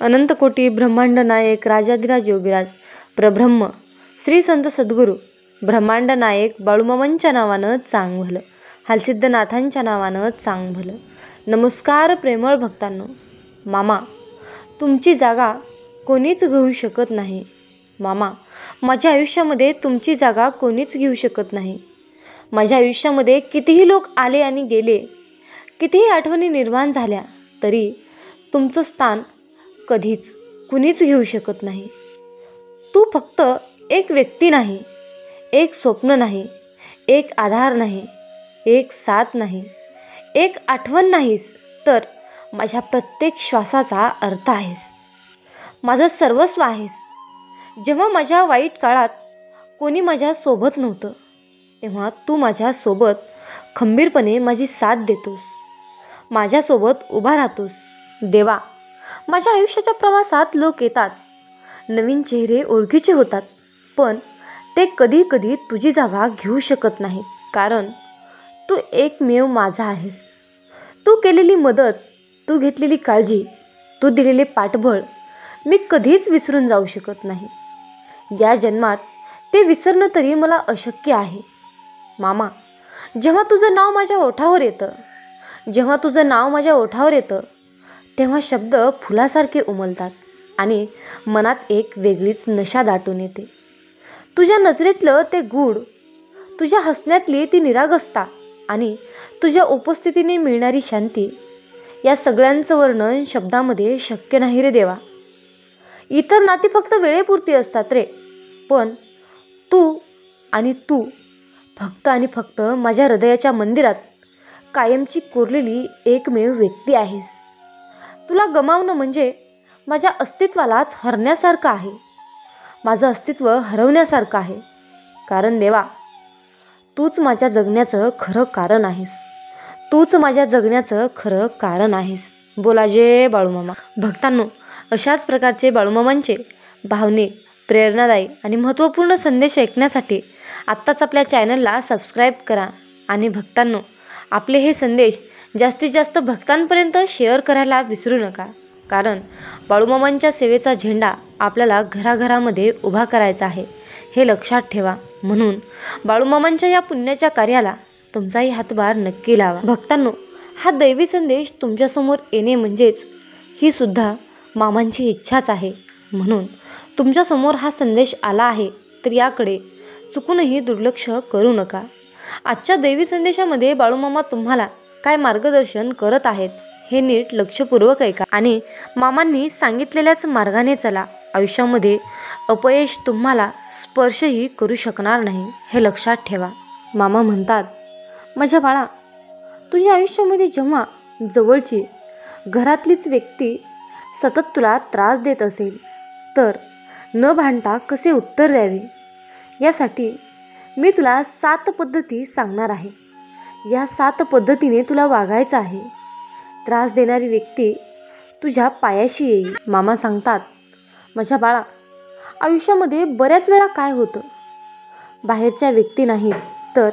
अनंतकोटी ब्रह्मांड नायक राजाधिराज योगीराज प्रब्रह्म श्री संत सद्गुरू ब्रह्मांड नायक बाळूमामांच्या नावानं चांग भलं, हालसिद्धनाथांच्या नावानं चांग भलं. नमस्कार प्रेमळ भक्तांनो. मामा, तुमची जागा कोणीच घेऊ शकत नाही. मामा, माझ्या आयुष्यामध्ये तुमची जागा कोणीच घेऊ शकत नाही. माझ्या आयुष्यामध्ये कितीही लोक आले आणि गेले, कितीही आठवणी निर्माण झाल्या, तरी तुमचं स्थान कधीच कुणीच घेऊ शकत नाही. तू फक्त एक व्यक्ती नाही, एक स्वप्न नाही, एक आधार नाही, एक साथ नाही, एक आठवण नाहीस, तर माझ्या प्रत्येक श्वासाचा अर्थ आहेस. माझं सर्वस्व आहेस. जेव्हा माझ्या वाईट काळात कोणी माझ्या सोबत नव्हतं, तेव्हा तू माझ्यासोबत खंबीरपणे माझी साथ देतोस, माझ्यासोबत उभा राहतोस. देवा, माझ्या आयुष्याच्या प्रवासात लोक येतात, नवीन चेहरे ओळखीचे होतात, पण ते कधी कधी तुझी जागा घेऊ शकत नाहीत, कारण तू एकमेव माझा आहेस. तू केलेली मदत, तू घेतलेली काळजी, तू दिलेले पाठबळ मी कधीच विसरून जाऊ शकत नाही. या जन्मात ते विसरणं तरी मला अशक्य आहे. मामा, जेव्हा तुझं नाव माझ्या ओठावर येतं, तेव्हा शब्द फुलासारखे उमलतात आणि मनात एक वेगळीच नशा दाटून येते. तुझ्या नजरेतलं ते गूढ, तुझ्या हसण्यातली ती निरागसता आणि तुझ्या उपस्थितीने मिळणारी शांती, या सगळ्यांचं वर्णन शब्दामध्ये शक्य नाही रे देवा. इतर नाती फक्त वेळेपुरती असतात रे, पण तू फक्त आणि फक्त माझ्या हृदयाच्या मंदिरात कायमची कोरलेली एकमेव व्यक्ती आहेस. तुला गमावणं म्हणजे माझ्या अस्तित्वालाच हरण्यासारखं आहे, माझं अस्तित्व हरवण्यासारखं आहे. कारण देवा, तूच माझ्या जगण्याचं खरं कारण आहेस. बोला जय बाळूमामा. भक्तांनो, अशाच प्रकारचे बाळूमामांचे भावनिक, प्रेरणादायी आणि महत्त्वपूर्ण संदेश ऐकण्यासाठी आत्ताच आपल्या चॅनलला सबस्क्राईब करा. आणि भक्तांनो, आपले हे संदेश जास्तीत जास्त भक्तांपर्यंत शेअर करायला विसरू नका, कारण बाळूमामांच्या सेवेचा झेंडा आपल्याला घराघरामध्ये उभा करायचा आहे, हे लक्षात ठेवा. म्हणून बाळूमामांच्या या पुण्याच्या कार्याला तुमचाही हातभार नक्की लावा. भक्तांनो, हा दैवी संदेश तुमच्यासमोर येणे म्हणजेच ही सुद्धा मामांची इच्छाच आहे. म्हणून तुमच्यासमोर हा संदेश आला आहे, तर याकडे चुकूनही दुर्लक्ष करू नका. आजच्या दैवी संदेशामध्ये बाळूमामा तुम्हाला काय मार्गदर्शन करत आहेत हे नीट लक्षपूर्वक ऐका आणि मामांनी सांगितलेल्याच मार्गाने चला. आयुष्यामध्ये अपयश तुम्हाला स्पर्शही करू शकणार नाही, हे लक्षात ठेवा. मामा म्हणतात, माझ्या बाळा, तुझ्या आयुष्यामध्ये जेव्हा जवळची, घरातलीच व्यक्ती सतत तुला त्रास देत असेल, तर न भांडता कसे उत्तर द्यावे, यासाठी मी तुला 7 पद्धती सांगणार आहे. या 7 पद्धतीने तुला वागायचं आहे. त्रास देणारी व्यक्ती तुझ्या पायाशी येईल. मामा सांगतात, माझ्या बाळा, आयुष्यामध्ये बऱ्याच वेळा काय होतं, बाहेरच्या व्यक्ती नाहीत, तर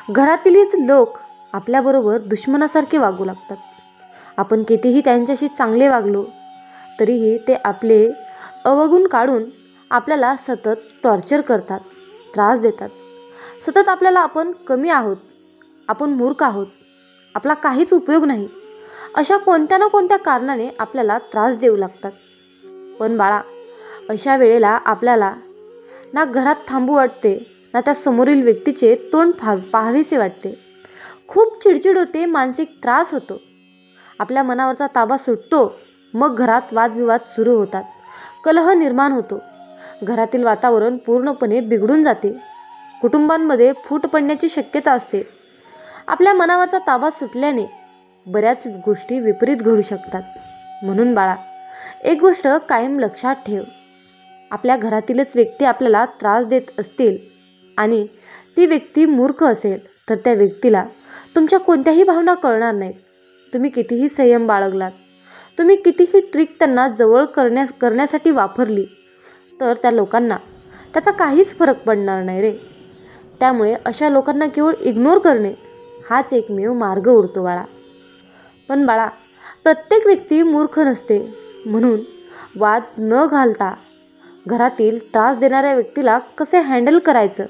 घरातीलच लोक आपल्याबरोबर दुश्मनासारखे वागू लागतात. आपण कितीही त्यांच्याशी चांगले वागलो, तरीही ते आपले अवगुण काढून आपल्याला सतत टॉर्चर करतात, त्रास देतात. सतत आपल्याला आपण कमी आहोत, आपण मूर्ख आहोत, आपला काहीच उपयोग नाही, अशा कोणत्या ना कोणत्या कारणाने आपल्याला त्रास देऊ लागतात. पण बाळा, अशा वेळेला आपल्याला ना घरात थांबू वाटते, ना त्या समोरील व्यक्तीचे तोंड पाहावेसे वाटते. खूप चिडचिड होते, मानसिक त्रास होतो, आपल्या मनावरचा ताबा सुटतो. मग घरात वादविवाद सुरू होतात, कलह निर्माण होतो, घरातील वातावरण पूर्णपणे बिघडून जाते, कुटुंबांमध्ये फूट पडण्याची शक्यता असते. आपल्या मनावरचा ताबा सुटल्याने बऱ्याच गोष्टी विपरीत घडू शकतात. म्हणून बाळा, एक गोष्ट कायम लक्षात ठेव, आपल्या घरातीलच व्यक्ती आपल्याला त्रास देत असतील आणि ती व्यक्ती मूर्ख असेल, तर त्या व्यक्तीला तुमच्या कोणत्याही भावना कळणार नाहीत. तुम्ही कितीही संयम बाळगलात, तुम्ही कितीही ट्रिक त्यांना जवळ करण्यासाठी वापरली, तर त्या लोकांना त्याचा काहीच फरक पडणार नाही रे. त्यामुळे अशा लोकांना केवळ इग्नोर करणे हाच एकमेव मार्ग उरतो बाळा. पण बाळा, प्रत्येक व्यक्ती मूर्ख नसते, म्हणून वाद न घालता घरातील त्रास देणाऱ्या व्यक्तीला कसे हँडल करायचं,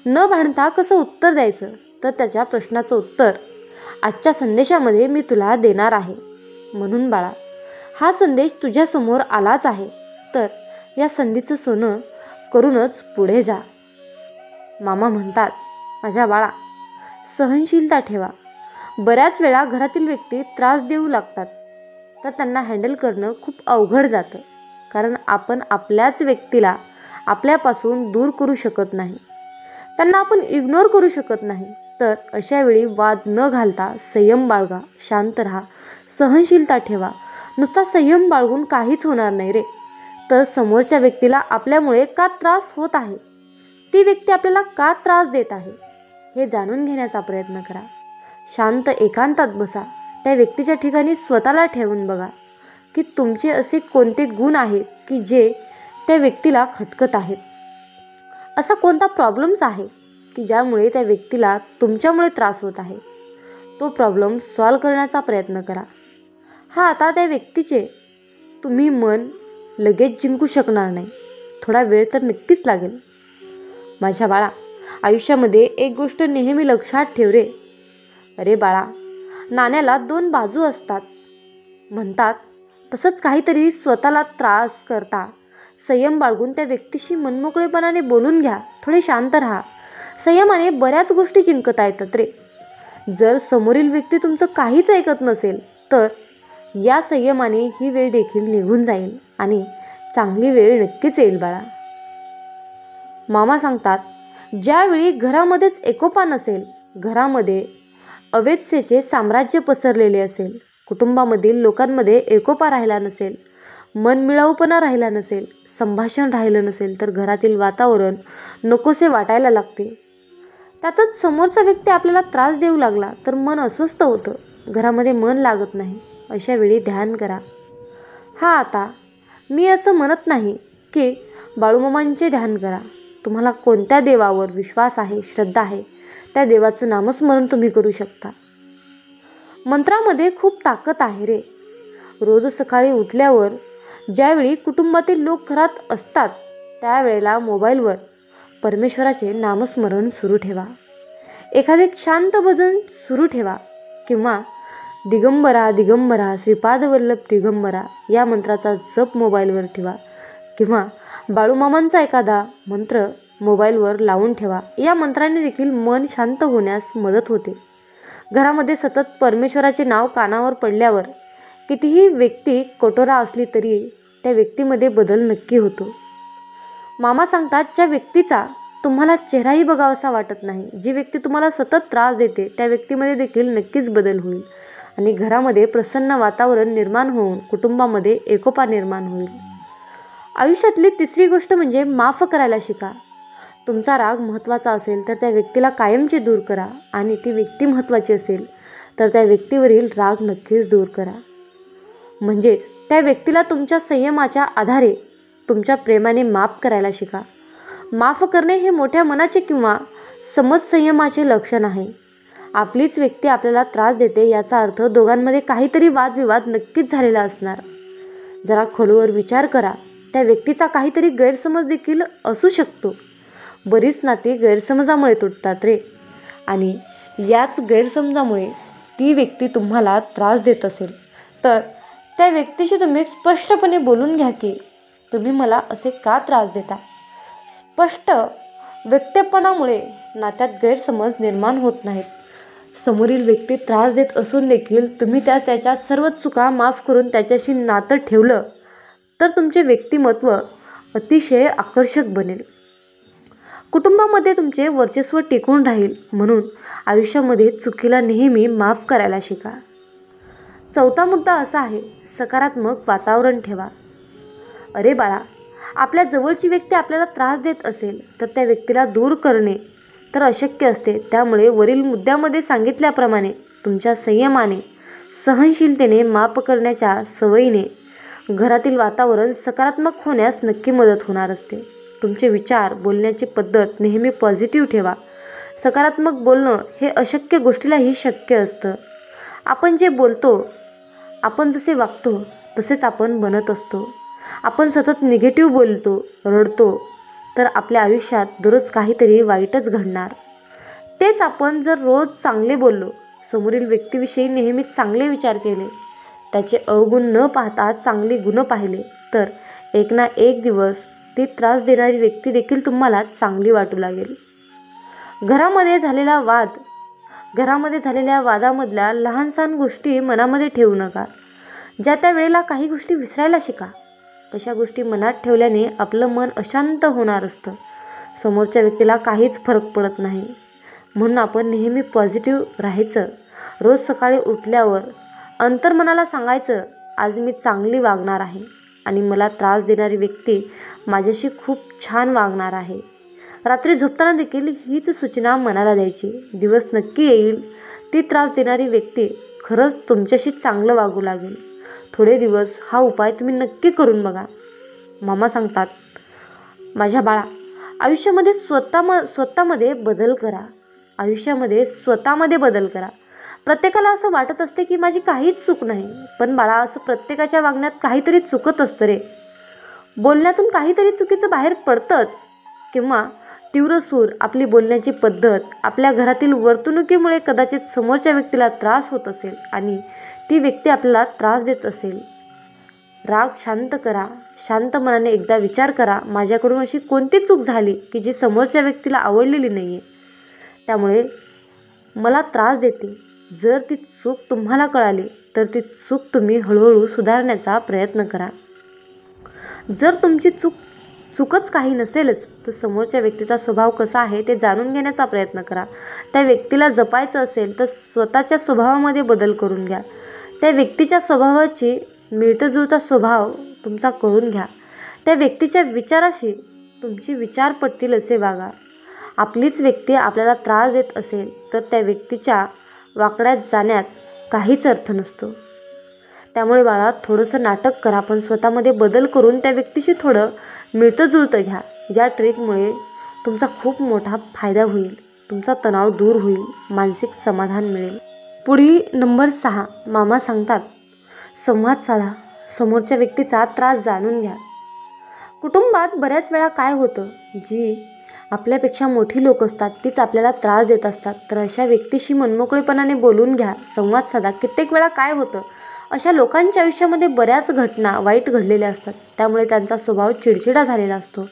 न भांडता कसं उत्तर द्यायचं, तर त्याच्या प्रश्नाचं उत्तर आजच्या संदेशामध्ये मी तुला देणार आहे. म्हणून बाळा, हा संदेश तुझ्यासमोर आलाच आहे, तर या संधीचं सोनं करूनच पुढे जा. मामा म्हणतात, माझ्या बाळा, सहनशीलता ठेवा. बऱ्याच वेळा घरातील व्यक्ती त्रास देऊ लागतात, तर त्यांना हँडल करणं खूप अवघड जातं, कारण आपण आपल्याच व्यक्तीला आपल्यापासून दूर करू शकत नाही, त्यांना आपण इग्नोर करू शकत नाही. तर अशा वेळी वाद न घालता संयम बाळगा, शांत राहा, सहनशीलता ठेवा. नुसता संयम बाळगून काहीच होणार नाही रे. तर समोरच्या व्यक्तीला आपल्यामुळे का त्रास होत आहे, ती व्यक्ती आपल्याला का त्रास देत आहे, हे जाणून घेण्याचा प्रयत्न करा. शांत एकांतात बसा. त्या व्यक्तीच्या ठिकाणी स्वतःला ठेवून बघा की तुमचे असे कोणते गुण आहेत की जे त्या व्यक्तीला खटकत आहेत. असा कोणता प्रॉब्लेम्स आहे की ज्यामुळे त्या व्यक्तीला तुमच्यामुळे त्रास होत आहे. तो प्रॉब्लेम सॉल्व करण्याचा प्रयत्न करा. आता त्या व्यक्तीचे तुम्ही मन लगेच जिंकू शकणार नाही, थोडा वेळ तर नक्कीच लागेल. माझ्या बाळा, आयुष्यामध्ये एक गोष्ट नेहमी लक्षात ठेव रे. अरे बाळा, नाण्याला दोन बाजू असतात म्हणतात, तसंच काहीतरी स्वतःला त्रास करता संयम बाळगून त्या व्यक्तीशी मनमोकळेपणाने बोलून घ्या. थोडे शांत राहा. संयमाने बऱ्याच गोष्टी जिंकता येतात रे. जर समोरील व्यक्ती तुमचं काहीच ऐकत नसेल, तर या संयमाने ही वेळ देखील निघून जाईल आणि चांगली वेळ नक्कीच येईल बाळा. मामा सांगतात, ज्यावेळी घरामध्येच एकोपा नसेल, घरामध्ये अवेच्छेचे साम्राज्य पसरलेले असेल, कुटुंबामधील लोकांमध्ये एकोपा राहिला नसेल, मनमिळाऊपणा राहिला नसेल, संभाषण राहिलं नसेल, तर घरातील वातावरण नकोसे वाटायला लागते. त्यातच समोरचा व्यक्ती आपल्याला त्रास देऊ लागला तर मन अस्वस्थ होतं, घरामध्ये मन लागत नाही. अशा वेळी ध्यान करा. आता मी असं म्हणत नाही की बाळूमामांचे ध्यान करा. तुम्हाला कोणत्या देवावर विश्वास आहे, श्रद्धा आहे, त्या देवाचं नामस्मरण तुम्ही करू शकता. मंत्रामध्ये खूप ताकद आहे रे. रोज सकाळी उठल्यावर ज्यावेळी कुटुंबातील लोक घरात असतात, त्यावेळेला मोबाईलवर परमेश्वराचे नामस्मरण सुरू ठेवा. एखादे शांत भजन सुरू ठेवा किंवा दिगंबरा दिगंबरा श्रीपाद वल्लभ दिगंबरा या मंत्राचा जप मोबाईलवर ठेवा किंवा बाळूमामांचा एखादा मंत्र मोबाईलवर लावून ठेवा. या मंत्राने देखील मन शांत होण्यास मदत होते. घरामध्ये सतत परमेश्वराचे नाव कानावर पडल्यावर कितीही व्यक्ती कठोरा असली तरी त्या व्यक्तीमध्ये बदल नक्की होतो. मामा सांगतात, ज्या व्यक्तीचा तुम्हाला चेहराही बघावासा वाटत नाही, जी व्यक्ती तुम्हाला सतत त्रास देते, त्या व्यक्तीमध्ये देखील नक्कीच बदल होईल आणि घरामध्ये प्रसन्न वातावरण निर्माण होऊन कुटुंबामध्ये एकोपा निर्माण होईल. आयुष्यातली तिसरी गोष्ट म्हणजे माफ करायला शिका. तुमचा राग महत्त्वाचा असेल तर त्या व्यक्तीला कायमचे दूर करा आणि ती व्यक्ती महत्त्वाची असेल तर त्या व्यक्तीवरील राग नक्कीच दूर करा. म्हणजेच त्या व्यक्तीला तुमच्या संयमाच्या आधारे तुमच्या प्रेमाने माफ करायला शिका. माफ करणे हे मोठ्या मनाचे किंवा समज संयमाचे लक्षण आहे. आपलीच व्यक्ती आपल्याला त्रास देते याचा अर्थ दोघांमध्ये काहीतरी वादविवाद नक्कीच झालेला असणार. जरा खोलवर विचार करा. त्या व्यक्तीचा काहीतरी गैरसमज देखील असू शकतो. बरीच नाती गैरसमजामुळे तुटतात रे, आणि याच गैरसमजामुळे ती व्यक्ती तुम्हाला त्रास देत असेल तर त्या व्यक्तीशी तुम्ही स्पष्टपणे बोलून घ्या की तुम्ही मला असे का त्रास देता. स्पष्ट व्यक्तपणामुळे नात्यात गैरसमज निर्माण होत नाहीत. समोरील व्यक्ती त्रास देत असून देखील तुम्ही त्याच्या सर्व चुका माफ करून त्याच्याशी नातं ठेवलं तर तुमचे व्यक्तिमत्व अतिशय आकर्षक बनेल. कुटुंबामध्ये तुमचे वर्चस्व टिकून राहील. म्हणून आयुष्यामध्ये चुकीला नेहमी माफ करायला शिका. चौथा मुद्दा असा आहे, सकारात्मक वातावरण ठेवा. अरे बाळा, आपल्या जवळची व्यक्ती आपल्याला त्रास देत असेल तर त्या व्यक्तीला दूर करणे तर अशक्य असते. त्यामुळे वरील मुद्द्यामध्ये सांगितल्याप्रमाणे तुमच्या संयमाने, सहनशीलतेने, माफ करण्याच्या सवयीने घरातील वातावरण सकारात्मक होण्यास नक्की मदत होणार असते. तुमचे विचार, बोलण्याची पद्धत नेहमी पॉझिटिव्ह ठेवा. सकारात्मक बोलणं हे अशक्य गोष्टीलाही शक्य असतं. आपण जे बोलतो, आपण जसे वागतो तसेच आपण बनत असतो. आपण सतत निगेटिव्ह बोलतो, रडतो, तर आपल्या आयुष्यात दररोज काहीतरी वाईटच घडणार. तेच आपण जर रोज चांगले बोललो, समोरील व्यक्तीविषयी नेहमीच चांगले विचार केले, त्याचे अवगुण न पाहता चांगले गुण पाहिले, तर एक ना एक दिवस ती त्रास देणारी व्यक्ती देखील तुम्हाला चांगली वाटू लागेल. घरामध्ये झालेल्या वादामधल्या लहानसहान गोष्टी मनामध्ये ठेवू नका. ज्या त्या वेळेला काही गोष्टी विसरायला शिका. अशा गोष्टी मनात ठेवल्याने आपलं मन अशांत होणार असतं. समोरच्या व्यक्तीला काहीच फरक पडत नाही. म्हणून आपण नेहमी पॉझिटिव्ह राहायचं. रोज सकाळी उठल्यावर अंतर्मनाला सांगायचं, आज मी चांगली वागणार आहे आणि मला त्रास देणारी व्यक्ती माझ्याशी खूप छान वागणार आहे. रात्री झोपताना देखील हीच सूचना मनाला द्यायची. दिवस नक्की येईल, ती त्रास देणारी व्यक्ती खरंच तुमच्याशी चांगलं वागू लागेल. थोडे दिवस हा उपाय तुम्ही नक्की करून बघा. मामा सांगतात, माझ्या बाळा, आयुष्यामध्ये स्वतःमध्ये बदल करा. प्रत्येकाला असं वाटत असते की माझी काहीच चूक नाही, पण बाळा, असं प्रत्येकाच्या वागण्यात काहीतरी चुकत असतं रे. बोलण्यातून काहीतरी चुकीचं बाहेर पडतंच. किंवा तीव्र सूर, आपली बोलण्याची पद्धत, आपल्या घरातील वर्तणुकीमुळे कदाचित समोरच्या व्यक्तीला त्रास होत असेल आणि ती व्यक्ती आपल्याला त्रास देत असेल. राग शांत करा. शांत मनाने एकदा विचार करा, माझ्याकडून अशी कोणती चूक झाली की जी समोरच्या व्यक्तीला आवडलेली नाही आहे, त्यामुळे मला त्रास देते. जर ती चूक तुम्हाला कळाली तर ती चूक तुम्ही हळूहळू सुधारण्याचा प्रयत्न करा. जर तुमची चूकच काही नसेलच तर समोरच्या व्यक्तीचा स्वभाव कसा आहे ते जाणून घेण्याचा प्रयत्न करा. त्या व्यक्तीला जपायचं असेल तर स्वतःच्या स्वभावामध्ये बदल करून घ्या. त्या व्यक्तीच्या स्वभावाची मिळताजुळता स्वभाव तुमचा करून घ्या. त्या व्यक्तीच्या विचाराशी तुमची विचार पटतील असे वागा. आपलीच व्यक्ती आपल्याला त्रास देत असेल तर त्या व्यक्तीच्या वाकड्यात जाण्यात काहीच अर्थ नसतो. त्यामुळे बाळा, थोडंसं नाटक करा, पण स्वतःमध्ये बदल करून त्या व्यक्तीशी थोडं मिळतं-जुळतं घ्या. या ट्रिकमुळे तुमचा खूप मोठा फायदा होईल. तुमचा तणाव दूर होईल, मानसिक समाधान मिळेल. पुढील नंबर 6, मामा सांगतात, संवाद साधा. समोरच्या व्यक्तीचा त्रास जाणून घ्या. कुटुंबात बऱ्याच वेळा काय होतं, जी आपल्यापेक्षा मोठी लोक असतात तीच आपल्याला त्रास देत असतात. तर अशा व्यक्तीशी मनमोकळेपणाने बोलून घ्या, संवाद साधा. कित्येक वेळा काय होतं, अशा लोकांच्या आयुष्यामध्ये बऱ्याच घटना वाईट घडलेल्या असतात. त्यामुळे त्यांचा स्वभाव चिडचिडा झालेला असतो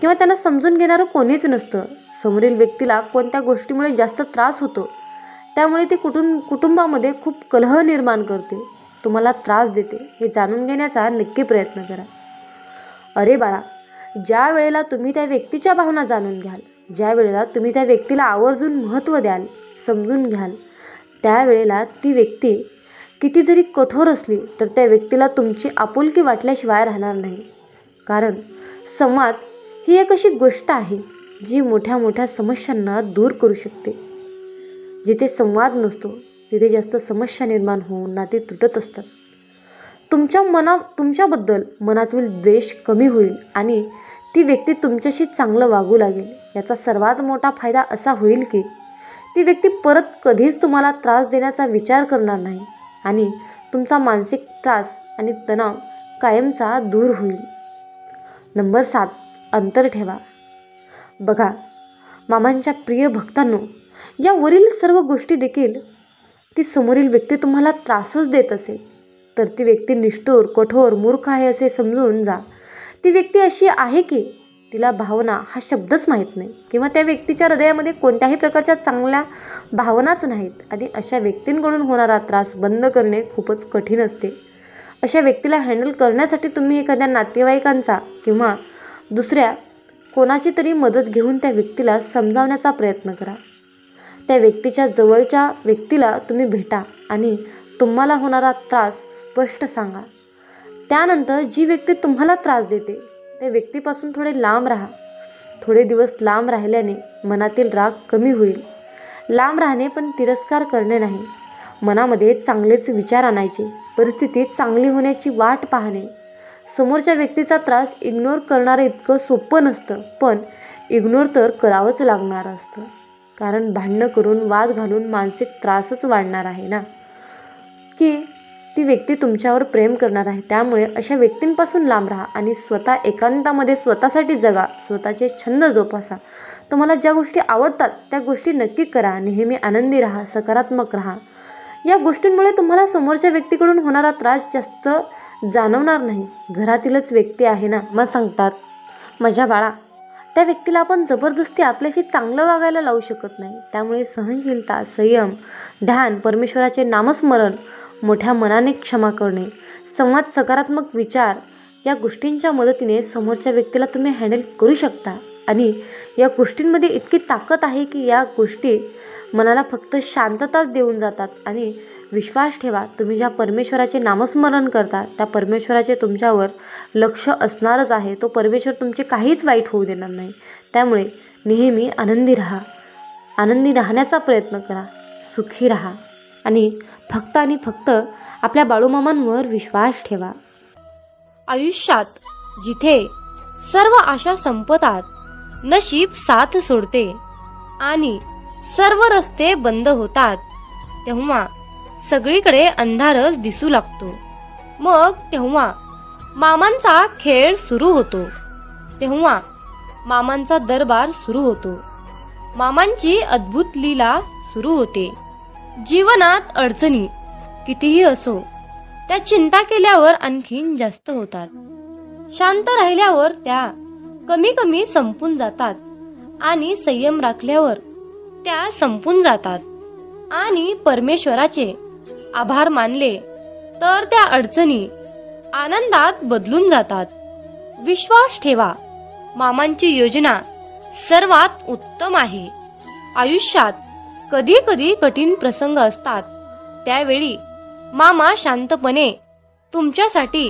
किंवा त्यांना समजून घेणारं कोणीच नसतं. समोरील व्यक्तीला कोणत्या गोष्टीमुळे जास्त त्रास होतो, त्यामुळे ती कुटुंबामध्ये खूप कलह निर्माण करते, तुम्हाला त्रास देते. हे जाणून घेण्याचा नक्की प्रयत्न करा. अरे बाळा, ज्या वेळेला तुम्ही त्या व्यक्तीच्या भावना जाणून घ्याल, ज्या वेळेला तुम्ही त्या व्यक्तीला आवर्जून महत्त्व द्याल, समजून घ्याल, त्यावेळेला ती व्यक्ती किती जरी कठोर असली तर त्या व्यक्तीला तुमची आपुलकी वाटल्याशिवाय राहणार नाही. कारण संवाद ही एक अशी गोष्ट आहे जी मोठ्या मोठ्या समस्यांना दूर करू शकते. जिथे संवाद नसतो तिथे जास्त समस्या निर्माण होऊन नाती तुटत असतात. तुमच्याबद्दल मनातील द्वेष कमी होईल आणि ती व्यक्ती तुमच्याशी चांगलं वागू लागेल. याचा सर्वात मोठा फायदा असा होईल की ती व्यक्ती परत कधीच तुम्हाला त्रास देण्याचा विचार करणार नाही आणि तुमचा मानसिक त्रास आणि तणाव कायमचा दूर होईल. नंबर 7, अंतर ठेवा. बघा मामांच्या प्रिय भक्तांनो, या वरील सर्व गोष्टी देखील ती समोरील व्यक्ती तुम्हाला त्रासच देत असेल तर ती व्यक्ती निष्ठुर, कठोर, मूर्ख आहे असे समजून जा. ती व्यक्ती अशी आहे की तिला भावना हा शब्दच माहीत नाही किंवा त्या व्यक्तीच्या हृदयामध्ये कोणत्याही प्रकारच्या चांगल्या भावनाच नाहीत आणि अशा व्यक्तींकडून होणारा त्रास बंद करणे खूपच कठीण असते. अशा व्यक्तीला हँडल करण्यासाठी तुम्ही एखाद्या नातेवाईकांचा किंवा दुसऱ्या कोणाची तरी मदत घेऊन त्या व्यक्तीला समजावण्याचा प्रयत्न करा. त्या व्यक्तीच्या जवळच्या व्यक्तीला तुम्ही भेटा आणि तुम्हाला होणारा त्रास स्पष्ट सांगा. त्यानंतर जी व्यक्ती तुम्हाला त्रास देते त्या व्यक्तीपासून थोडे लांब राहा. थोडे दिवस लांब राहिल्याने मनातील राग कमी होईल. लांब राहणे पण तिरस्कार करणे नाही. मनामध्ये चांगलेच विचार आणायचे. परिस्थिती चांगली होण्याची वाट पाहणे. समोरच्या व्यक्तीचा त्रास इग्नोर करणारं इतकं सोपं नसतं, पण इग्नोर तर करावंच लागणार असतं. कारण भांडणं करून, वाद घालून मानसिक त्रासच वाढणार आहे ना. की ती व्यक्ती तुमच्यावर प्रेम करणार आहे. त्यामुळे अशा व्यक्तींपासून लांब राहा आणि स्वतः एकांतामध्ये स्वतःसाठी जगा, स्वतःचे छंद जोपासा. तुम्हाला ज्या गोष्टी आवडतात त्या गोष्टी नक्की करा. नेहमी आनंदी राहा, सकारात्मक राहा. या गोष्टींमुळे तुम्हाला समोरच्या व्यक्तीकडून होणारा त्रास जास्त जाणवणार नाही. घरातीलच व्यक्ती आहे ना, मग सांगतात माझ्या बाळा, त्या व्यक्तीला आपण जबरदस्ती आपल्याशी चांगलं वागायला लावू शकत नाही. त्यामुळे सहनशीलता, संयम, ध्यान, परमेश्वराचे नामस्मरण, मोठ्या मनाने क्षमा करणे, संवाद, सकारात्मक विचार या गोष्टींच्या मदतीने समोरच्या व्यक्तीला तुम्ही हँडल करू शकता. आणि या गोष्टींमध्ये इतकी ताकद आहे की या गोष्टी मनाला फक्त शांतताच देऊन जातात. आणि विश्वास ठेवा, तुम्ही ज्या परमेश्वराचे नामस्मरण करता त्या परमेश्वराचे तुमच्यावर लक्ष असणारच आहे. तो परमेश्वर तुमचे काहीच वाईट होऊ देणार नाही. त्यामुळे नेहमी आनंदी राहा, आनंदी राहण्याचा प्रयत्न करा, सुखी राहा आणि फक्त आपल्या बाळूमामांवर विश्वास ठेवा. आयुष्यात जिथे सर्व आशा संपतात, नशीब साथ सोडते आणि सर्व रस्ते बंद होतात, तेव्हा सगळीकडे अंधारच दिसू लागतो. मग तेव्हा मामांचा खेळ सुरू होतो. तेव्हा मामांचा दरबार सुरू होतो. मामांची अद्भुत लीला सुरू होते. जीवनात अडचणी कितीही असो, त्या चिंता केल्यावर आणखीन जास्त होतात. शांत राहिल्यावर त्या कमी कमी संपून जातात आणि संयम राखल्यावर त्या संपून जातात. आणि परमेश्वराचे आभार मानले तर त्या अडचणी आनंदात बदलून जातात. विश्वास ठेवा, मामांची योजना सर्वात उत्तम आहे. आयुष्यात कधी कधी कठीण प्रसंग असतात, त्यावेळी मामा शांतपणे तुमच्यासाठी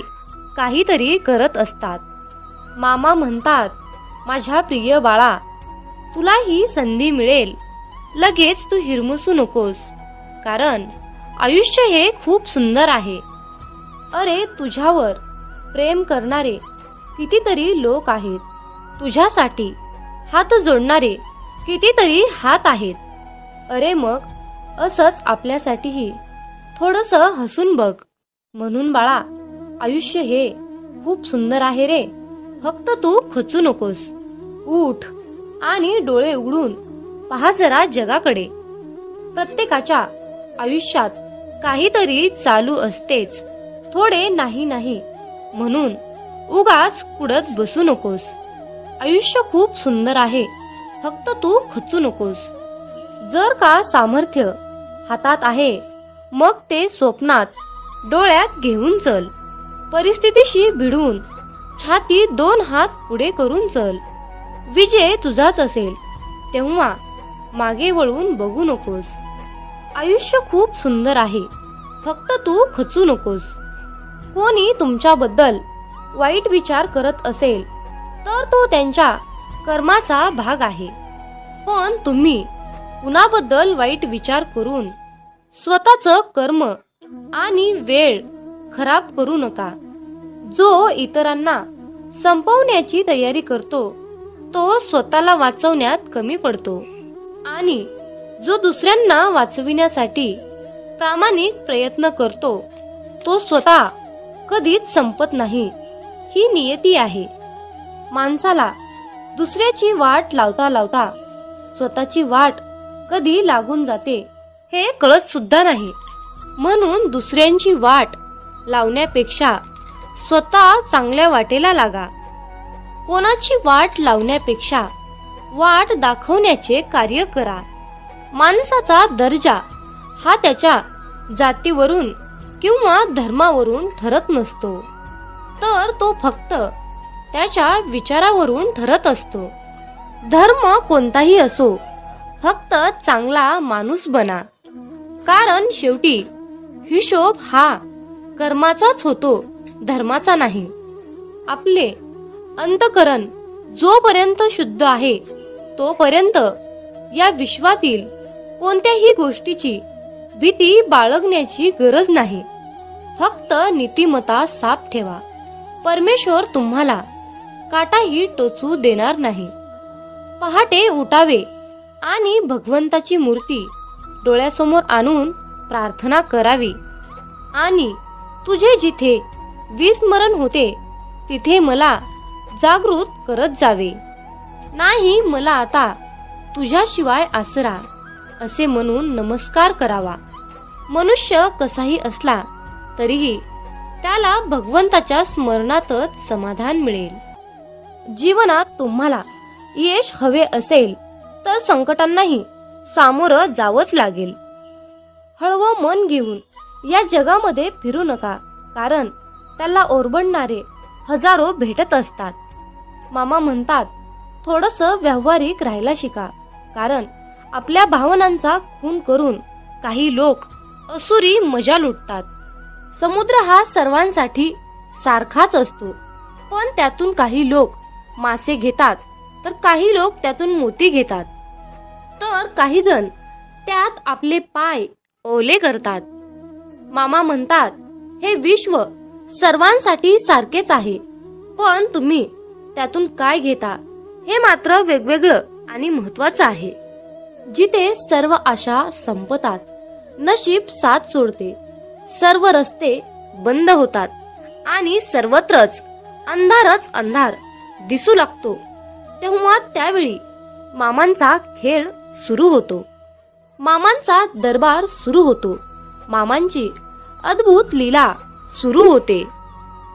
काहीतरी करत असतात. मामा म्हणतात, माझ्या प्रिय बाळा, तुला ही संधी मिळेल, लगेच तू हिरमुसू नकोस, कारण आयुष्य हे खूप सुंदर आहे. अरे, तुझ्यावर प्रेम करणारे कितीतरी लोक आहेत, तुझ्यासाठी हात जोडणारे कितीतरी हात आहेत. अरे, मग असंच आपल्यासाठीही थोडंसं हसून बघ. म्हणून बाळा, आयुष्य हे खूप सुंदर आहे रे, फक्त तू खचू नकोस. उठ आणि डोळे उघडून पहा जरा जगाकडे. प्रत्येकाच्या आयुष्यात काहीतरी चालू असतेच, थोडे नाही म्हणून उगाच कुडत बसू नकोस. आयुष्य खूप सुंदर आहे, फक्त तू खचू नकोस. जर का सामर्थ्य हातात आहे, मग ते स्वप्नात डोळ्यात घेऊन चल. परिस्थितीशी भिडून छाती 2 हात पुढे करून चल. विजय तुझाच असेल, तेव्हा मागे वळून बघू नकोस. आयुष्य खूप सुंदर आहे, फक्त तू खचू नकोस. कोणी तुमच्याबद्दल वाईट विचार करत असेल तर तो त्यांच्या कर्माचा भाग आहे. पण तुम्ही कुणाबद्दल वाईट विचार करून स्वतःचं कर्म आणि वेळ खराब करू नका. जो इतरांना संपवण्याची तयारी करतो तो स्वतःला वाचवण्यात कमी पडतो, आणि जो दुसऱ्यांना वाचविण्यासाठी प्रामाणिक प्रयत्न करतो तो स्वतः कधीच संपत नाही. ही नियती आहे. माणसाला दुसऱ्याची वाट लावता लावता स्वतःची वाट कधी लागून जाते हे कळत सुद्धा नाही. म्हणून दुसऱ्यांची वाट लावण्यापेक्षा स्वतः चांगल्या वाटेला लागा. कोणाची वाट लावण्यापेक्षा वाट दाखवण्याचे कार्य करा. माणसाचा दर्जा हा त्याच्या जातीवरून किंवा धर्मावरून ठरत नसतो, तर तो फक्त त्याच्या विचारावरून ठरत असतो. धर्म कोणताही असो, फक्त चांगला माणूस बना, कारण शेवटी हिशोब हा कर्माचाच होतो, धर्माचा नाही. आपले अंतःकरण जोपर्यंत शुद्ध आहे तोपर्यंत या विश्वातील कोणत्याही गोष्टीची भीती बाळगण्याची गरज नाही. फक्त नीतिमत्ता साफ ठेवा. परमेश्वर तुम्हाला काटाही टोचू देणार नाही. पहाटे उठावे आणि भगवंताची मूर्ती डोळ्यासमोर आणून प्रार्थना करावी आणि तुझे जिथे विस्मरण होते तिथे मला जागृत करत जावे. नाही मला आता तुझ्याशिवाय आसरा असे म्हणून नमस्कार करावा. मनुष्य कसाही असला तरीही त्याला भगवंताच्या स्मरणातच समाधान मिळेल. जीवनात तुम्हाला यश हवे असेल तर संकटांनाही सामोरं जावंच लागेल. हळवं मन घेऊन या जगामध्ये फिरू नका, कारण त्याला ओरबडणारे हजारो भेटत असतात. मामा म्हणतात थोडंसं व्यावहारिक राहायला शिका, कारण आपल्या भावनांचा खून करून काही लोक असुरी मजा लुटतात. समुद्र हा सर्वांसाठी सारखाच असतो, पण त्यातून काही लोक मासे घेतात तर काही लोक त्यातून मोती घेतात, तर काही जण त्यात आपले पाय ओले करतात. मामा म्हणतात हे विश्व सर्वांसाठी सारखेच आहे, पण तुम्ही त्यातून काय घेता हे मात्र वेगवेगळं आणि महत्वाचं आहे. जिथे सर्व आशा संपतात, नशीब साथ सोडते, सर्व रस्ते बंद होतात आणि सर्वत्रच अंधारच अंधार दिसू लागतो, तेव्हा त्यावेळी मामांचा खेळ सुरू होतो. मामांचा दरबार सुरू होतो. मामांची अद्भुत लीला सुरू होते.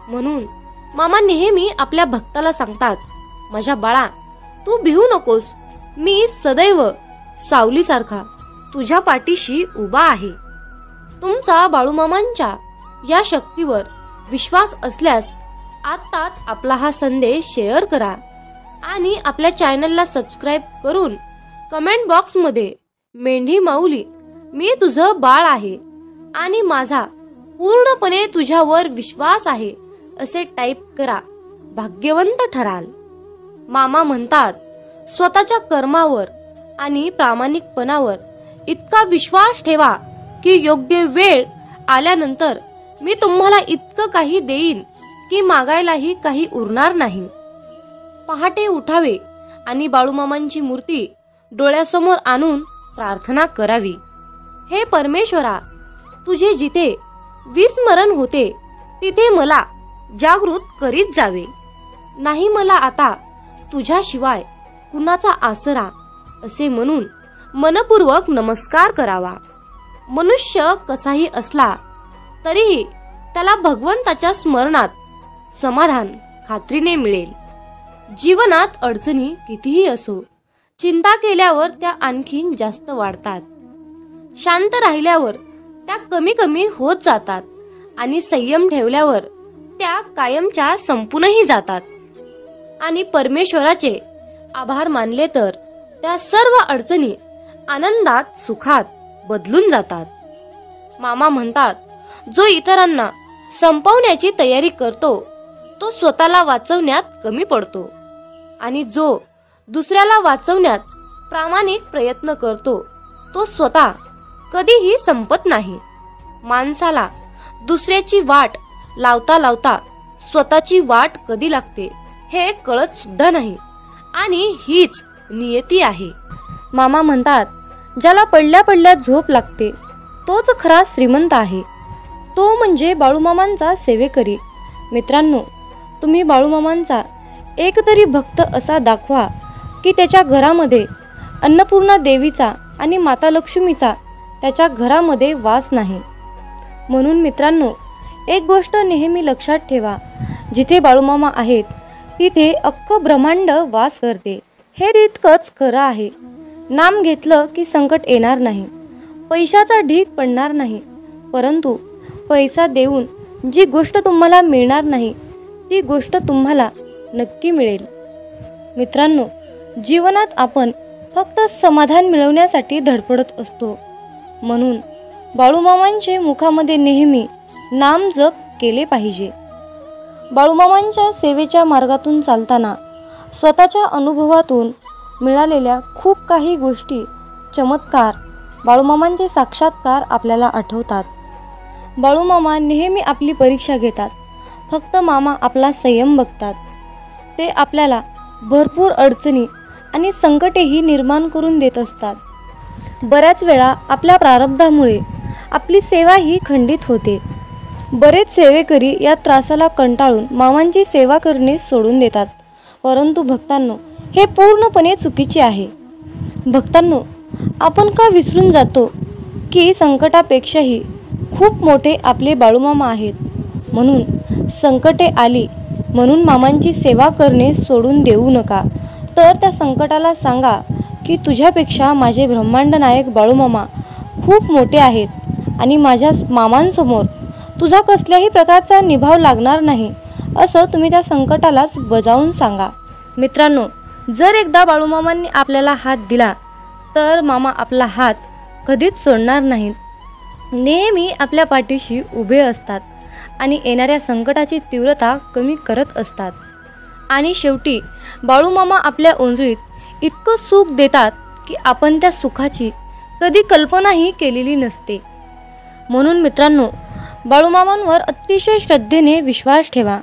म्हणून मामा नेहमी आपल्या भक्ताला सांगतात, माझ्या बाळा तू भिवू नकोस, मी सदैव सावलीसारखा तुझ्या पाठीशी उभा आहे. तुमचा बाळूमामांच्या या शक्तीवर विश्वास असल्यास आत्ताच आपला हा संदेश शेअर करा आणि आपल्या चॅनलला सबस्क्राईब करून कमेंट बॉक्समध्ये मेंढी माऊली मी तुझं बाळ आहे आणि माझा पूर्णपणे तुझ्यावर विश्वास आहे असे टाईप करा. भाग्यवंत ठराल. मामा म्हणतात स्वतःच्या कर्मावर आणि प्रामाणिकपणावर इतका विश्वास ठेवा की योग्य वेळ आल्यानंतर मी तुम्हाला इतकं काही देईन की मागायलाही काही उरणार नाही. पहाटे उठावे आणि बाळूमामांची मूर्ती डोळ्यासमोर आणून प्रार्थना करावी. हे परमेश्वरा, तुझे जिथे विस्मरण होते तिथे मला जागृत करीत जावे. नाही मला आता तुझ्याशिवाय कुणाचा आसरा असे म्हणून मनपूर्वक नमस्कार करावा. मनुष्य कसाही असला तरीही त्याला भगवंताच्या स्मरणात समाधान खात्रीने मिळेल. जीवनात अडचणी कितीही असो, चिंता केल्यावर त्या आणखीन जास्त वाढतात. शांत राहिल्यावर त्या कमी कमी होत जातात आणि संयम ठेवल्यावर त्या कायमच्या संपूनही जातात. आणि परमेश्वराचे आभार मानले तर त्या सर्व अडचणी आनंदात सुखात बदलून जातात. मामा म्हणतात जो इतरांना संपवण्याची तयारी करतो तो स्वतःला वाचवण्यात कमी पडतो, आणि जो दुसऱ्याला वाचवण्यात प्रामाणिक प्रयत्न करतो तो स्वतः कधीही संपत नाही. माणसाला दुसऱ्याची वाट लावता लावता स्वतःची वाट कधी लागते हे कळत सुद्धा नाही, आणि हीच नियती आहे. मामा म्हणतात ज्याला पडल्या पडल्या झोप लागते तोच खरा श्रीमंत आहे, तो म्हणजे बाळूमामांचा सेवेकरी. मित्रांनो, तुम्ही बाळूमामांचा एक तरी भक्त असा दाखवा की त्याच्या घरामध्ये अन्नपूर्णा देवीचा आणि माता लक्ष्मीचा त्याच्या घरामध्ये वास नाही. म्हणून मित्रांनो, एक गोष्ट नेहमी लक्षात ठेवा, जिथे बाळूमामा आहेत तिथे अख्खं ब्रह्मांड वास करते. हे तितकंच खरं आहे. नाम घेतलं की संकट येणार नाही, पैशाचा ढीग पडणार नाही, परंतु पैसा देऊन जी गोष्ट तुम्हाला मिळणार नाही ती गोष्ट तुम्हाला नक्की मिळेल. मित्रांनो, जीवनात आपण फक्त समाधान मिळवण्यासाठी धडपडत असतो. म्हणून बाळूमामांचे मुखामध्ये नेहमी नाम जप केले पाहिजे. बाळूमामांच्या सेवेच्या मार्गातून चालताना स्वतःच्या अनुभवातून मिळालेल्या खूप काही गोष्टी, चमत्कार, बाळूमामांचे साक्षात्कार आपल्याला आठवतात. बाळूमामा नेहमी आपली परीक्षा घेतात. फक्त मामा आपला संयम बघतात. ते आपल्याला भरपूर अडचणी आणि संकटेही निर्माण करून देत असतात. बऱ्याच वेळा आपल्या प्रारब्धामुळे आपली सेवा ही खंडित होते. बरेच सेवेकरी या त्रासाला कंटाळून मामांची सेवा करणे सोडून देतात, परंतु भक्तांनो, हे पूर्णपणे चुकीचे आहे. भक्तांनो, आपण का विसरून जातो की संकटापेक्षाही खूप मोठे आपले बाळूमामा आहेत. म्हणून संकटे आली म्हणून मामांची सेवा करणे सोडून देऊ नका, तर त्या संकटाला सांगा की तुझ्यापेक्षा माझे ब्रह्मांड नायक बाळूमामा खूप मोठे आहेत आणि माझ्या मामांसमोर तुझा कसल्याही प्रकारचा निभाव लागणार नाही, असं तुम्ही त्या संकटालाच बजावून सांगा. मित्रांनो, जर एकदा बाळूमामांनी आपल्याला हात दिला तर मामा आपला हात कधीच सोडणार नाहीत. नेहमी आपल्या पाठीशी उभे असतात आणि येणाऱ्या संकटाची तीव्रता कमी करत असतात. आणि शेवटी बाळूमामा आपल्या ओंजळीत इतकं सुख देतात की आपण त्या सुखाची कधी कल्पनाही केलेली नसते. म्हणून मित्रांनो, बाळूमामांवर अतिशय श्रद्धेने विश्वास ठेवा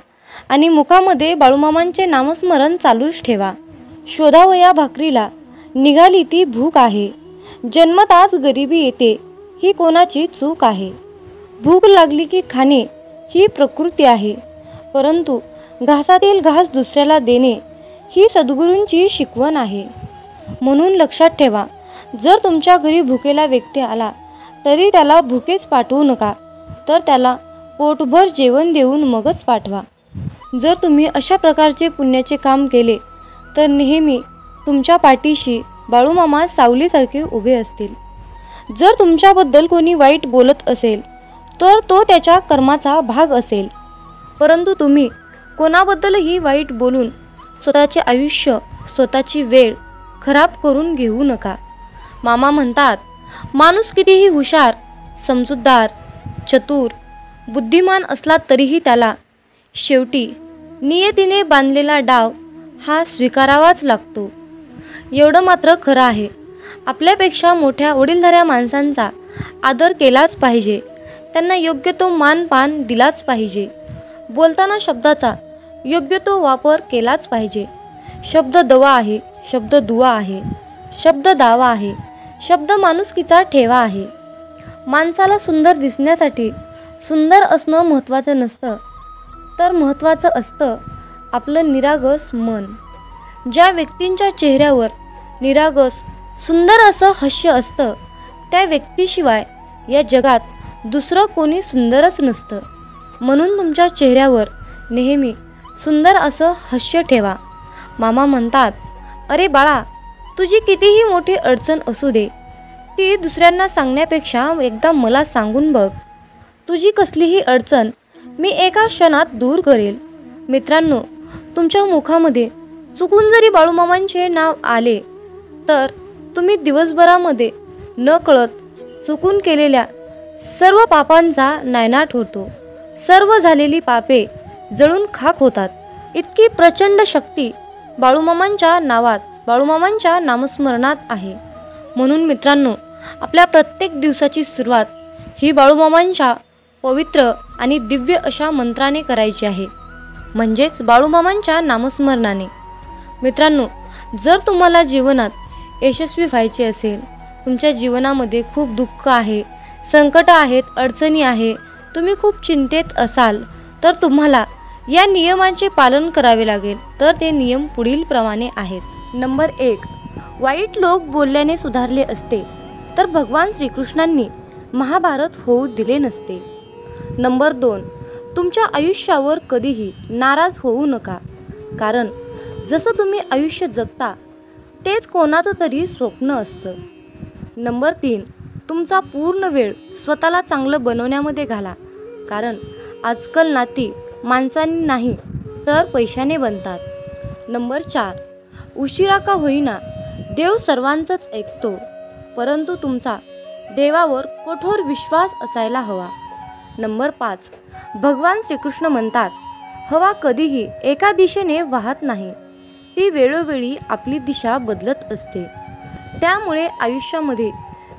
आणि मुखामध्ये बाळूमामांचे नामस्मरण चालूच ठेवा. शोधावया भाकरीला निघाली ती भूक आहे, जन्मताच गरिबी येते ही कोणाची चूक आहे. भूक लागली की खाणे ही प्रकृती आहे, परंतु घासातील घास दुसऱ्याला देणे ही सद्गुरूंची शिकवण आहे. म्हणून लक्षात ठेवा, जर तुमच्या घरी भुकेला व्यक्ती आला तरी त्याला भुकेच पाठवू नका, तर त्याला पोटभर जेवण देऊन मगच पाठवा. जर तुम्ही अशा प्रकारचे पुण्याचे काम केले तर नेहमी तुमच्या पाठीशी बाळूमामा सावलीसारखे उभे असतील. जर तुमच्याबद्दल कोणी वाईट बोलत असेल तर तो त्याच्या कर्माचा भाग असेल, परंतु तुम्ही कोणाबद्दलही वाईट बोलून स्वतःचे आयुष्य, स्वतःची वेळ खराब करून घेऊ नका. मामा म्हणतात, माणूस कितीही हुशार, समजूतदार, चतुर, बुद्धिमान असला तरीही त्याला शेवटी नियतीने बांधलेला डाव हा स्वीकारावाच लागतो. एवढं मात्र खरं आहे, आपल्यापेक्षा मोठ्या वडीलधाऱ्या माणसांचा आदर केलाच पाहिजे, त्यांना योग्य तो मानपान दिलाच पाहिजे. बोलताना शब्दाचा योग्य तो वापर केलाच पाहिजे. शब्द दवा आहे, शब्द दुवा आहे, शब्द दावा आहे, शब्द माणुसकीचा ठेवा आहे. माणसाला सुंदर दिसण्यासाठी सुंदर असणं महत्त्वाचं नसतं, तर महत्त्वाचं असतं आपलं निरागस मन. ज्या व्यक्तींच्या चेहऱ्यावर निरागस सुंदर असं हास्य असतं, त्या व्यक्तीशिवाय या जगात दुसरं कोणी सुंदरच नसतं. म्हणून तुमच्या चेहऱ्यावर नेहमी सुंदर असं हास्य ठेवा. मामा म्हणतात, अरे बाळा, तुझी कितीही मोठी अडचण असू दे, ती दुसऱ्यांना सांगण्यापेक्षा एकदा मला सांगून बघ. तुझी कसलीही अडचण मी एका क्षणात दूर करेल. मित्रांनो, तुमच्या मुखामध्ये चुकून जरी बाळूमामांचे नाव आले तर तुम्ही दिवसभरामध्ये न कळत चुकून केलेल्या सर्व पापांचा नायनाट होतो. सर्व झालेली पापे जळून खाक होतात. इतकी प्रचंड शक्ती बाळूमामांच्या नावात, बाळूमामांच्या नामस्मरणात आहे. म्हणून मित्रांनो, आपल्या प्रत्येक दिवसाची सुरुवात ही बाळूमामांच्या पवित्र आणि दिव्य अशा मंत्राने करायची आहे, म्हणजेच बाळूमामांच्या नामस्मरणाने. मित्रांनो, जर तुम्हाला जीवनात यशस्वी व्हायचे असेल, तुमच्या जीवनामध्ये खूप दुःख आहे, संकट आहेत, अडचणी आहे, तुम्ही खूप चिंतेत असाल, तर तुम्हाला या नियमांचे पालन करावे लागेल. तर ते नियम पुढील प्रमाणे आहेत. नंबर 1, वाईट लोक बोलल्याने सुधारले असते तर भगवान श्रीकृष्णांनी महाभारत होऊ दिले नसते. नंबर 2, तुमच्या आयुष्यावर कधीही नाराज होऊ नका, कारण जसं तुम्ही आयुष्य जगता तेच कोणाचं तरी स्वप्न असतं. नंबर 3, तुमचा पूर्ण वेळ स्वतःला चांगलं बनवण्यामध्ये घाला, कारण आजकाल नाती माणसांनी नाही तर पैशाने बनतात. नंबर 4, उशिरा का होईना देव सर्वांचंच ऐकतो, परंतु तुमचा देवावर कठोर विश्वास असायला हवा. नंबर 5, भगवान श्रीकृष्ण म्हणतात, हवा कधीही एका दिशेने वाहत नाही, ती वेळोवेळी आपली दिशा बदलत असते. त्यामुळे आयुष्यामध्ये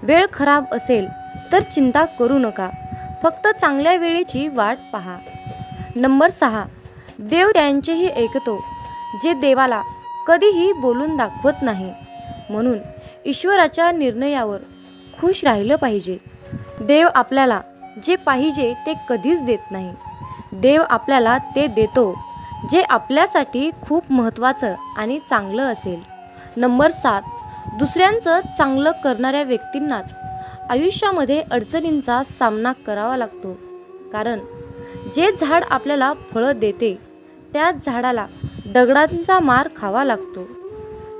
वेळ खराब असेल तर चिंता करू नका, फक्त चांगल्या वेळेची वाट पहा. नंबर 6, देव त्यांचेही ऐकतो जे देवाला कधीही बोलून दाखवत नाही. म्हणून ईश्वराच्या निर्णयावर खुश राहिलं पाहिजे. देव आपल्याला जे पाहिजे ते कधीच देत नाही. देव आपल्याला ते देतो जे आपल्यासाठी खूप महत्त्वाचं आणि चांगलं असेल. नंबर 7, दुसऱ्यांचं चांगलं करणाऱ्या व्यक्तींनाच आयुष्यामध्ये अडचणींचा सामना करावा लागतो. कारण जे झाड आपल्याला फळं देते त्याच झाडाला दगडांचा मार खावा लागतो.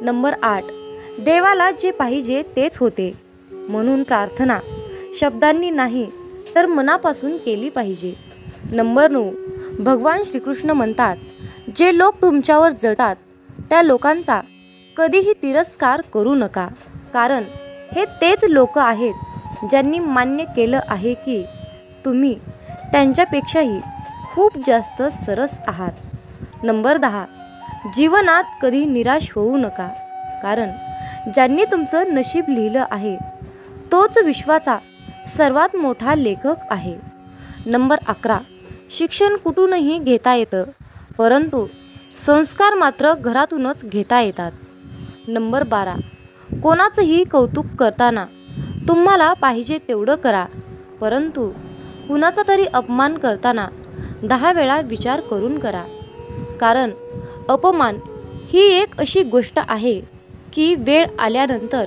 नंबर 8, देवाला जे पाहिजे तेच होते. म्हणून प्रार्थना शब्दांनी नाही तर मनापासून केली पाहिजे. नंबर 9, भगवान श्रीकृष्ण म्हणतात, जे लोक तुमच्यावर जळतात त्या लोकांचा कधीही तिरस्कार करू नका. कारण हे तेच लोक आहेत ज्यांनी मान्य केलं आहे की तुम्ही त्यांच्यापेक्षाही खूप जास्त सरस आहात. नंबर 10, जीवनात कधी निराश होऊ नका. कारण ज्यांनी तुमचं नशीब लिहिलं आहे तोच विश्वाचा सर्वात मोठा लेखक आहे. नंबर 11, शिक्षण कुठूनही घेता येतं, परंतु संस्कार मात्र घरातूनच घेता येतात. नंबर 12, कोणाचंही कौतुक करताना तुम्हाला पाहिजे तेवढं करा, परंतु कुणाचा तरी अपमान करताना 10 वेळा विचार करून करा. कारण अपमान ही एक अशी गोष्ट आहे की वेळ आल्यानंतर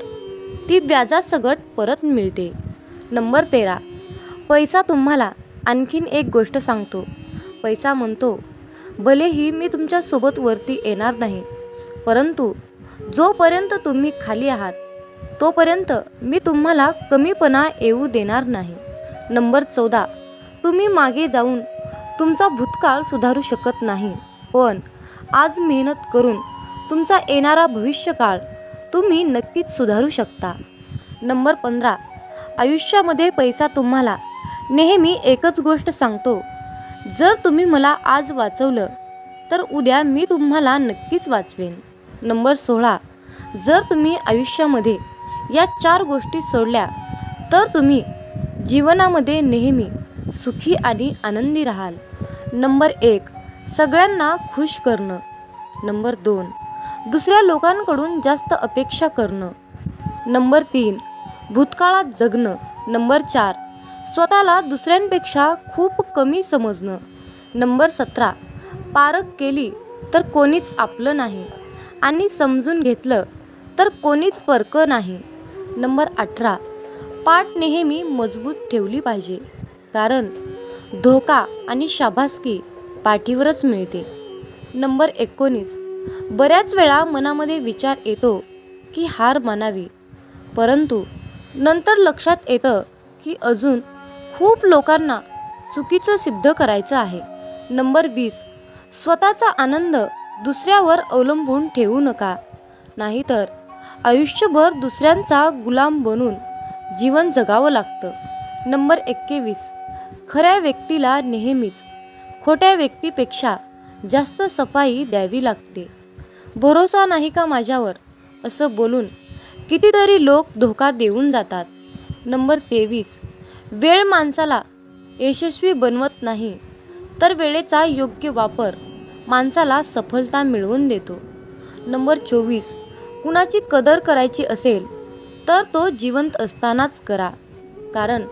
ती व्याजासकट परत मिळते. नंबर 13, पैसा तुम्हाला आणखीन एक गोष्ट सांगतो. पैसा म्हणतो, भलेही मी तुमच्यासोबत वरती येणार नाही, परंतु जोपर्यंत तुम्ही खाली आहात तोपर्यंत मी तुम्हाला कमीपणा येऊ देणार नाही. नंबर 14, तुम्ही मागे जाऊन तुमचा भूतकाळ सुधारू शकत नाही, पण आज मेहनत करून तुमचा येणारा भविष्यकाळ तुम्ही नक्कीच सुधारू शकता. नंबर 15, आयुष्यामध्ये पैसा तुम्हाला नेहमी एकच गोष्ट सांगतो, जर तुम्ही मला आज वाचवलं तर उद्या मी तुम्हाला नक्कीच वाचवेन. नंबर 16, जर तुम्ही आयुष्यामध्ये या 4 गोष्टी सोडल्या तर तुम्ही जीवनामध्ये नेहमी सुखी आणि आनंदी राहाल. नंबर 1, सगळ्यांना खुश करणं. नंबर 2, दुसऱ्या लोकांकडून जास्त अपेक्षा करणं. नंबर 3, भूतकाळात जगणं. नंबर 4, स्वतःला दुसऱ्यांपेक्षा खूप कमी समजणं. नंबर 17, पारख केली तर कोणीच आपलं नाही आणि समजून घेतलं तर कोणीच परकं नाही. नंबर 18, पाठ नेहमी मजबूत ठेवली पाहिजे, कारण धोका आणि शाबासकी पाठीवरच मिळते. नंबर 19, बऱ्याच वेळा मनामध्ये विचार येतो की हार मानावी, परंतु नंतर लक्षात येतं की अजून खूप लोकांना चुकीचं सिद्ध करायचं आहे. नंबर 20, स्वतःचा आनंद दुसऱ्यावर अवलंबून ठेवू नका, नाहीतर आयुष्यभर दुसऱ्यांचा गुलाम बनून जीवन जगावं लागतं. नंबर 21, खऱ्या व्यक्तीला नेहमीच खोट्या व्यक्तीपेक्षा जास्त सफाई द्यावी लागते. भरोसा नाही का माझ्यावर असं बोलून कितीतरी लोक धोका देऊन जातात. नंबर 23, वेळ माणसाला यशस्वी बनवत नाही तर वेळेचा योग्य वापर माणसाला सफलता मिळवून देतो. नंबर 24, कुणाची कदर करायची असेल तर तो जिवंत असतानाच करा, कारण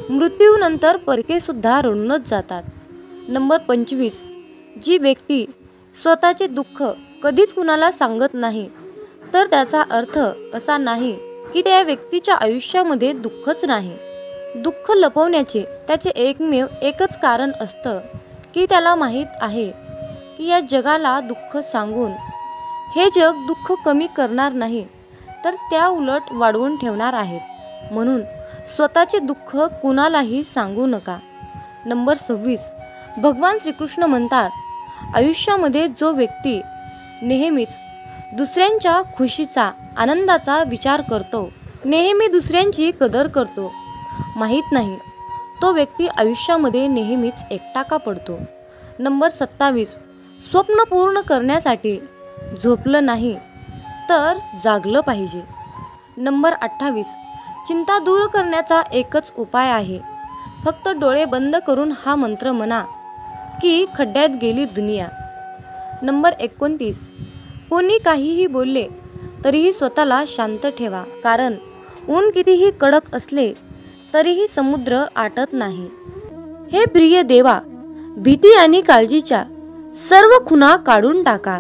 मृत्यूनंतर परकेसुद्धा रडूनच जातात. नंबर 25, जी व्यक्ती स्वतःचे दुःख कधीच कुणाला सांगत नाही तर त्याचा अर्थ असा नाही की त्या व्यक्तीच्या आयुष्यामध्ये दुःखच नाही. दुःख लपवण्याचे त्याचे एकमेव एकच कारण असतं की त्याला माहीत आहे की या जगाला दुःख सांगून हे जग दुःख कमी करणार नाही तर त्या उलट वाढवून ठेवणार आहेत. म्हणून स्वतःचे दुःख कुणालाही सांगू नका. नंबर 26, भगवान श्रीकृष्ण म्हणतात, आयुष्यामध्ये जो व्यक्ती नेहमीच दुसऱ्यांच्या खुशीचा आनंदाचा विचार करतो, नेहमी दुसऱ्यांची कदर करतो, माहीत नाही तो व्यक्ती आयुष्यामध्ये नेहमीच एकटा का पडतो. नंबर 27, स्वप्न पूर्ण करण्यासाठी झोपलं नाही तर जागलं पाहिजे. नंबर 28, चिंता दूर करण्याचा एकच उपाय आहे, फक्त डोळे बंद करून हा मंत्र म्हणा की खड्ड्यात गेली दुनिया. नंबर 29, कोणी काहीही बोलले तरीही स्वतःला शांत ठेवा, कारण ऊन कितीही कडक असले तरीही समुद्र आटत नाही. हे प्रिय देवा, भीती आणि काळजीच्या सर्व खुणा काढून टाका.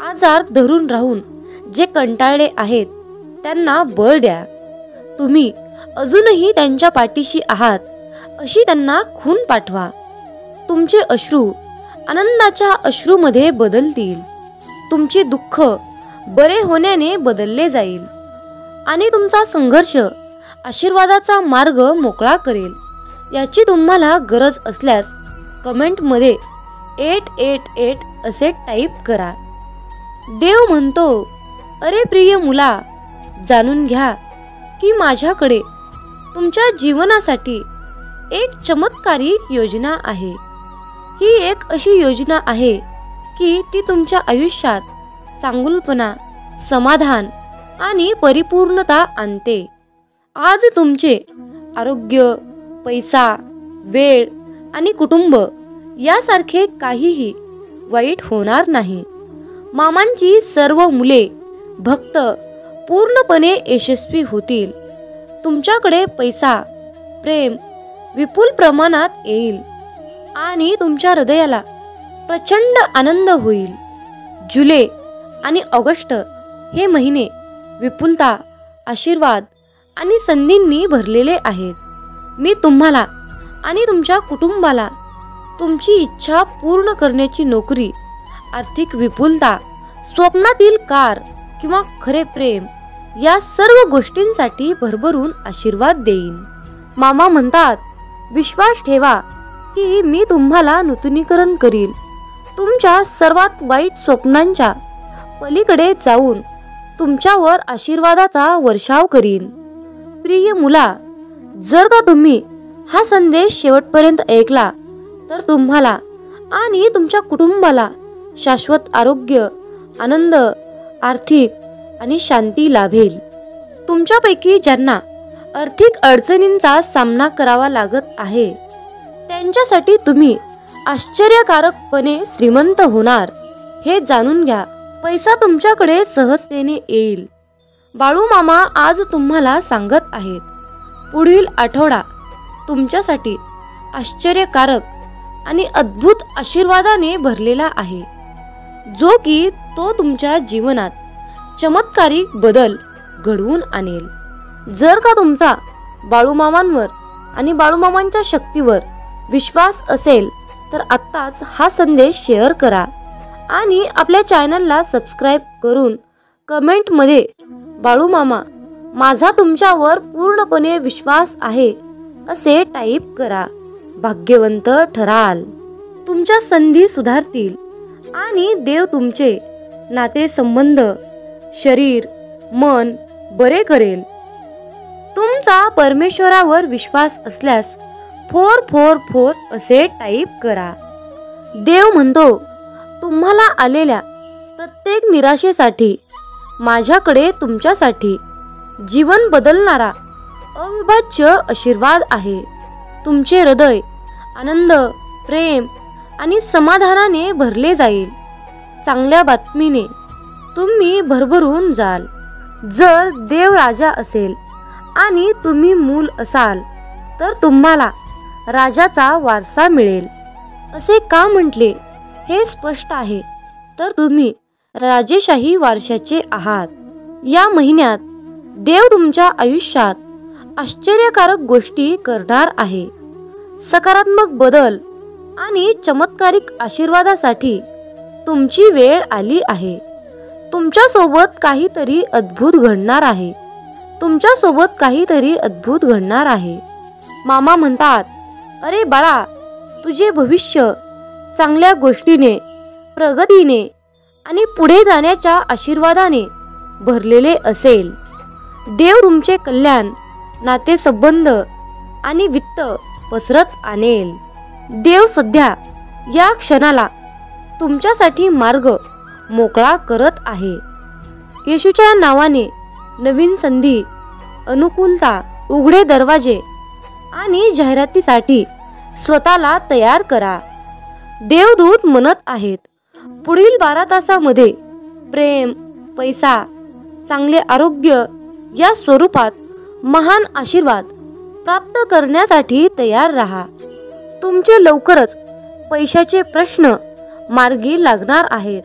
आजार धरून राहून जे कंटाळले आहेत त्यांना बळ द्या. तुम्ही अजूनही त्यांच्या पाठीशी आहात अशी त्यांना खून पाठवा. तुमचे अश्रू आनंदाच्या अश्रूमध्ये बदलतील. तुमचे दुःख बरे होण्याने बदलले जाईल आणि तुमचा संघर्ष आशीर्वादाचा मार्ग मोकळा करेल. याची तुम्हाला गरज असल्यास कमेंटमध्ये 888 असे टाईप करा. देव म्हणतो, अरे प्रिय मुला, जाणून घ्या की माझ्याकडे तुमच्या जीवनासाठी एक चमत्कारिक योजना आहे. ही एक अशी योजना आहे की ती तुमच्या आयुष्यात चांगुलपणा, समाधान आणि परिपूर्णता आणते. आज तुमचे आरोग्य, पैसा, वेळ आणि कुटुंब यासारखे काहीही वाईट होणार नाही. मामांची सर्व मुले भक्त पूर्णपणे यशस्वी होतील. तुमच्याकडे पैसा, प्रेम विपुल प्रमाणात येईल आणि तुमच्या हृदयाला प्रचंड आनंद होईल. जुलै आणि ऑगस्ट हे महिने विपुलता, आशीर्वाद आणि संधींनी भरलेले आहेत. मी तुम्हाला आणि तुमच्या कुटुंबाला तुमची इच्छा पूर्ण करण्याची नोकरी, आर्थिक विपुलता, स्वप्नातील कार किंवा खरे प्रेम या सर्व गोष्टींसाठी भरभरून आशीर्वाद देईन. मामा म्हणतात, विश्वास ठेवा की मी तुम्हाला नूतनीकरण करील. तुमच्या सर्वात वाईट स्वप्नांच्या पलीकडे जाऊन तुमच्यावर आशीर्वादाचा वर्षाव करीन. प्रिय मुला, जर का तुम्ही हा संदेश शेवटपर्यंत ऐकला तर तुम्हाला आणि तुमच्या कुटुंबाला शाश्वत आरोग्य, आनंद, आर्थिक आणि शांती लाभेल. तुमच्यापैकी ज्यांना आर्थिक अडचणींचा सामना करावा लागत आहे त्यांच्यासाठी तुम्ही आश्चर्यकारकपणे श्रीमंत होणार हे जाणून घ्या. पैसा तुमच्याकडे सहजतेने येईल. बाळू मामा आज तुम्हाला सांगत आहेत, पुढील आठवडा तुमच्यासाठी आश्चर्यकारक आणि अद्भुत आशीर्वादाने भरलेला आहे, जो की तो तुमच्या जीवनात चमत्कारिक बदल घडवून आणेल. जर का तुमचा बाळूमामांवर आणि बाळूमामांच्या शक्तीवर विश्वास असेल तर आत्ताच हा संदेश शेअर करा आणि आपल्या चॅनलला सबस्क्राईब करून कमेंटमध्ये बाळूमामा, माझा तुमच्यावर पूर्णपणे विश्वास आहे असे टाईप करा. भाग्यवंत ठराल. तुमच्या संधी सुधारतील आणि देव तुमचे नातेसंबंध, शरीर, मन बरे करेल. तुमचा परमेश्वरावर विश्वास असल्यास 444 असे टाईप करा. देव म्हणतो, तुम्हाला आलेल्या प्रत्येक निराशेसाठी माझ्याकडे तुमच्यासाठी जीवन बदलणारा अविभाज्य आशीर्वाद आहे. तुमचे हृदय आनंद, प्रेम आणि समाधानाने भरले जाईल. चांगल्या बातमीने तुम्ही भरभरून जाल. जर देव राजा असेल आणि तुम्ही मूल असाल तर तुम्हाला राजाचा वारसा मिळेल. असे का म्हटले हे स्पष्ट आहे, तर तुम्ही राजेशाही वारशाचे आहात. या महिन्यात देव तुमच्या आयुष्यात आश्चर्यकारक गोष्टी करणार आहे. सकारात्मक बदल आणि चमत्कारिक आशीर्वादासाठी तुमची वेळ आली आहे. तुमच्या सोबत काहीतरी अद्भुत घडणार आहे. तुमच्या सोबत काहीतरी अद्भुत घडणार आहे. मामा म्हणतात, अरे बाळा, तुझे भविष्य चांगल्या गोष्टीने, प्रगतीने आणि पुढे जाण्याच्या आशीर्वादाने भरलेले असेल. देव तुमचे कल्याण, नातेसंबंध आणि वित्त पसरत आणेल. देव सध्या या क्षणाला तुमच्यासाठी मार्ग मोकळा करत आहे. येशूच्या नावाने नवीन संधी, अनुकूलता, उघडे दरवाजे आणि जाहिरातीसाठी स्वतःला तयार करा. देवदूत म्हणत आहेत, पुढील 12 तासामध्ये प्रेम, पैसा, चांगले आरोग्य या स्वरूपात महान आशीर्वाद प्राप्त करण्यासाठी तयार राहा. तुमचे लवकरच पैशाचे प्रश्न मार्गी लागणार आहेत.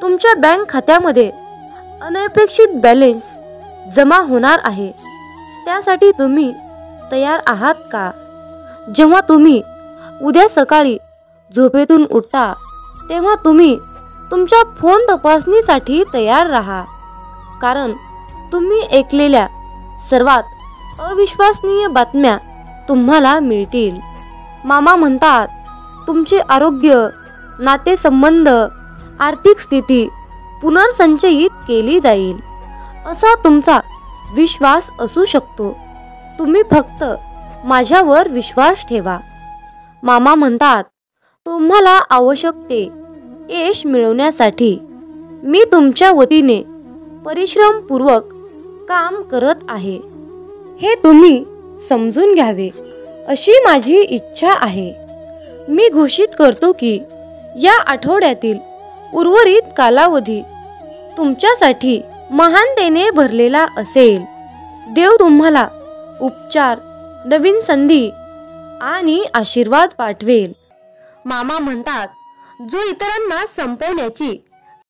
तुमच्या बँक खात्यामध्ये अनपेक्षित बॅलन्स जमा होणार आहे. त्यासाठी तुम्ही तयार आहात का? जेव्हा तुम्ही उद्या सकाळी झोपेतून उठता तेव्हा तुम्ही तुमच्या फोन तपासणीसाठी तयार राहा. कारण तुम्ही ऐकलेल्या सर्वात अविश्वसनीय बातम्या तुम्हाला मिळतील. मामा म्हणतात, तुमचे आरोग्य, नातेसंबंध, आर्थिक स्थिती पुनर्संचयित केली जाईल असा तुमचा विश्वास असू शकतो. तुम्ही फक्त माझ्यावर विश्वास ठेवा. मामा म्हणतात, तुम्हाला आवश्यक ते यश मिळवण्यासाठी मी तुमच्या वतीने परिश्रमपूर्वक काम करत आहे. हे तुम्ही समजून घ्यावे अशी माझी इच्छा आहे. मी घोषित करतो की या आठवड्यातील उर्वरित कालावधी तुमच्यासाठी महानतेने भरलेला असेल. देव तुम्हाला उपचार, नवीन संधी आणि आशीर्वाद पाठवेल. मामा म्हणतात, जो इतरांना संपवण्याची